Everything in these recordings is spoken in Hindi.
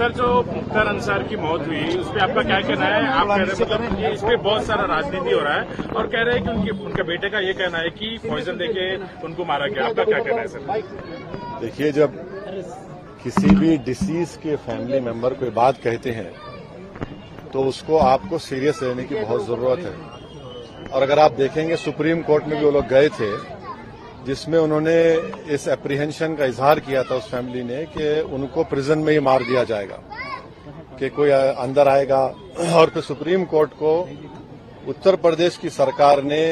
सर, जो मुख्तार अंसार की मौत हुई उस पर आपका क्या कहना है? आप कह रहे मतलब ये इस पे बहुत सारा राजनीति हो रहा है और कह रहे हैं कि उनके बेटे का ये कहना है कि पॉइजन देके उनको मारा गया। आपका क्या कहना है सर? देखिए, जब किसी भी डिसीज के फैमिली मेंबर कोई बात कहते हैं तो उसको आपको सीरियस लेने की बहुत जरूरत है। और अगर आप देखेंगे सुप्रीम कोर्ट में भी वो लोग गए थे जिसमें उन्होंने इस एप्रीहेंशन का इजहार किया था उस फैमिली ने कि उनको प्रिजन में ही मार दिया जाएगा, कि कोई अंदर आएगा। और फिर सुप्रीम कोर्ट को उत्तर प्रदेश की सरकार ने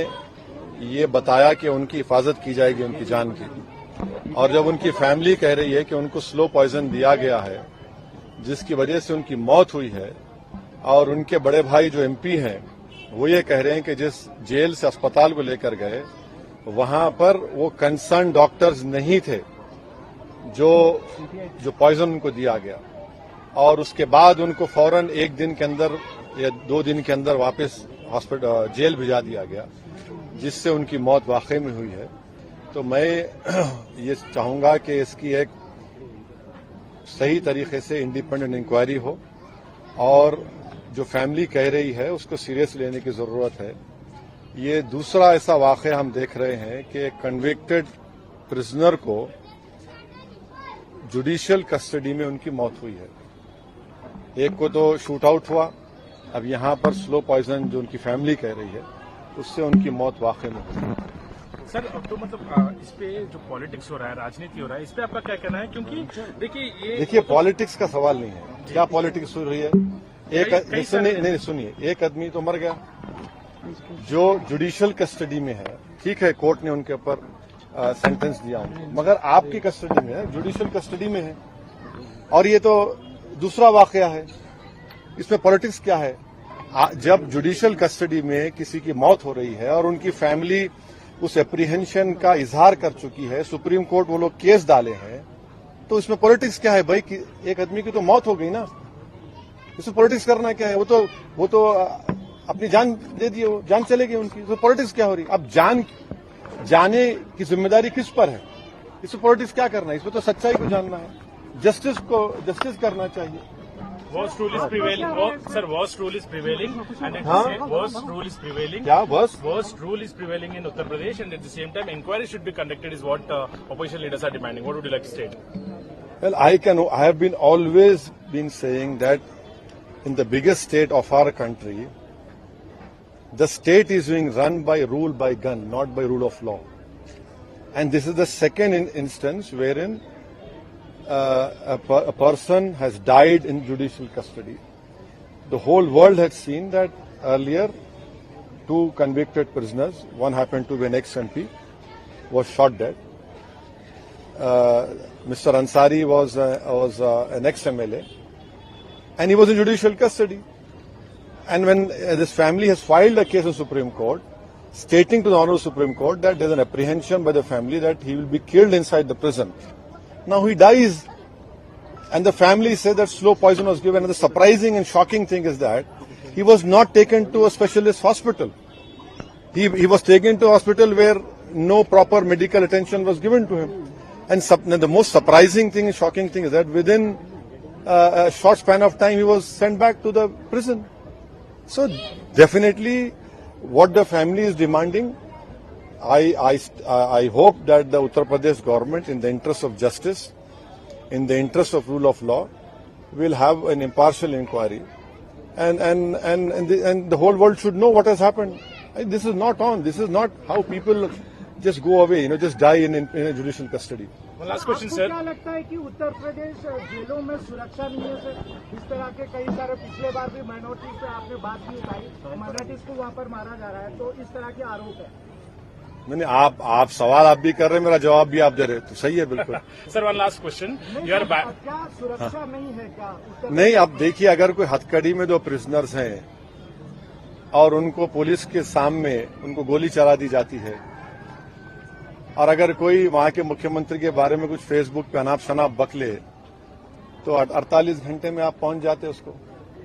ये बताया कि उनकी हिफाजत की जाएगी उनकी जान की। और जब उनकी फैमिली कह रही है कि उनको स्लो पॉइजन दिया गया है जिसकी वजह से उनकी मौत हुई है, और उनके बड़े भाई जो एमपी हैं वो ये कह रहे हैं कि जिस जेल से अस्पताल को लेकर गए वहां पर वो कंसर्न डॉक्टर्स नहीं थे जो पॉइजन उनको दिया गया, और उसके बाद उनको फौरन एक दिन के अंदर या 2 दिन के अंदर वापस हॉस्पिटल जेल भिजा दिया गया, जिससे उनकी मौत वाकई में हुई है। तो मैं ये चाहूंगा कि इसकी एक सही तरीके से इंडिपेंडेंट इंक्वायरी हो और जो फैमिली कह रही है उसको सीरियस लेने की जरूरत है। ये दूसरा ऐसा वाकया हम देख रहे हैं कि एक कन्विक्टेड प्रिजनर को जुडिशियल कस्टडी में उनकी मौत हुई है। एक को तो शूट आउट हुआ, अब यहां पर स्लो पॉइजन जो उनकी फैमिली कह रही है उससे उनकी मौत वाकई में हुई है। सर, अब तो मतलब इस पे जो पॉलिटिक्स हो रहा है, राजनीति हो रहा है, इस पे आपका क्या कहना है? क्योंकि देखिए पॉलिटिक्स का सवाल नहीं है। क्या पॉलिटिक्स हो रही है? सुनिए, एक आदमी तो मर गया जो जुडिशियल कस्टडी में है, ठीक है, कोर्ट ने उनके ऊपर सेंटेंस दिया, मगर आपकी कस्टडी में है, जुडिशियल कस्टडी में है, और ये तो दूसरा वाकया है। इसमें पॉलिटिक्स क्या है? जब जुडिशियल कस्टडी में किसी की मौत हो रही है और उनकी फैमिली उस एप्रीहेंशन का इजहार कर चुकी है, सुप्रीम कोर्ट वो लोग केस डाले हैं, तो इसमें पॉलिटिक्स क्या है भाई? एक आदमी की तो मौत हो गई ना, इसमें पॉलिटिक्स करना क्या है? वो तो अपनी जान दे दिए, वो जान चलेगी उनकी, तो पॉलिटिक्स क्या हो रही? अब जाने की जिम्मेदारी किस पर है? इसमें पॉलिटिक्स क्या करना है? इसमें तो सच्चाई को जानना है, जस्टिस करना चाहिए। Worst rule is prevailing. Sir, worst rule is prevailing, and at the same worst rule is prevailing. क्या worst rule is prevailing in Uttar Pradesh, and at the same time, inquiry should be conducted. Is what opposition leaders are demanding. What would you like to state? Well, I have been always been saying that in the biggest state of our country, the state is being run by rule by gun, not by rule of law, and this is the second instance wherein a person has died in judicial custody. The whole world had seen that earlier 2 convicted prisoners, one happened to be an ex-MP, was shot dead. Mr. Ansari was an ex-MLA, and he was in judicial custody. And when this family has filed a case in Supreme Court, stating to the Honorable Supreme Court that there is an apprehension by the family that he will be killed inside the prison. Now he dies, and the family say that slow poison was given. And the surprising and shocking thing is that he was not taken to a specialist hospital. He was taken to a hospital where no proper medical attention was given to him. And the most surprising thing and shocking thing is that within a short span of time he was sent back to the prison. So definitely what the family is demanding, I hope that the Uttar Pradesh government, in the interest of justice, in the interest of rule of law, will have an impartial inquiry, and the whole world should know what has happened. This is not on. This is not how people just go away, just die in a judicial custody. One last question, sir. क्या लगता है कि उत्तर प्रदेश जेलों में सुरक्षा नहीं है सर? इस तरह के कई सारे पिछले बार भी माइनॉरिटीज पे आपने बात की उठाई, माइनॉरिटीज को वहाँ पर मारा जा रहा है, तो इस तरह के आरोप है। नहीं, आप सवाल आप भी कर रहे हैं, मेरा जवाब भी आप दे रहे हैं, तो सही है बिल्कुल। Sir, one last question. क्या सुरक्षा नहीं है क्या? नहीं, अब देखिए, अगर कोई हथकड़ी में 2 प्रिजनर्स हैं और उनको पुलिस के सामने उनको गोली चला दी जाती है, और अगर कोई वहां के मुख्यमंत्री के बारे में कुछ फेसबुक पे अनाप शनाप बक ले, तो 48 घंटे में आप पहुंच जाते उसको।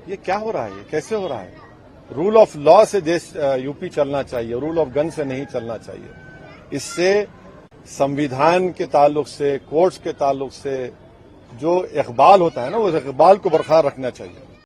ये क्या हो रहा है? ये कैसे हो रहा है? रूल ऑफ लॉ से देश यूपी चलना चाहिए, रूल ऑफ गन से नहीं चलना चाहिए। इससे संविधान के ताल्लुक से, कोर्ट्स के ताल्लुक से जो इकबाल होता है ना, उस इकबाल को बरकरार रखना चाहिए।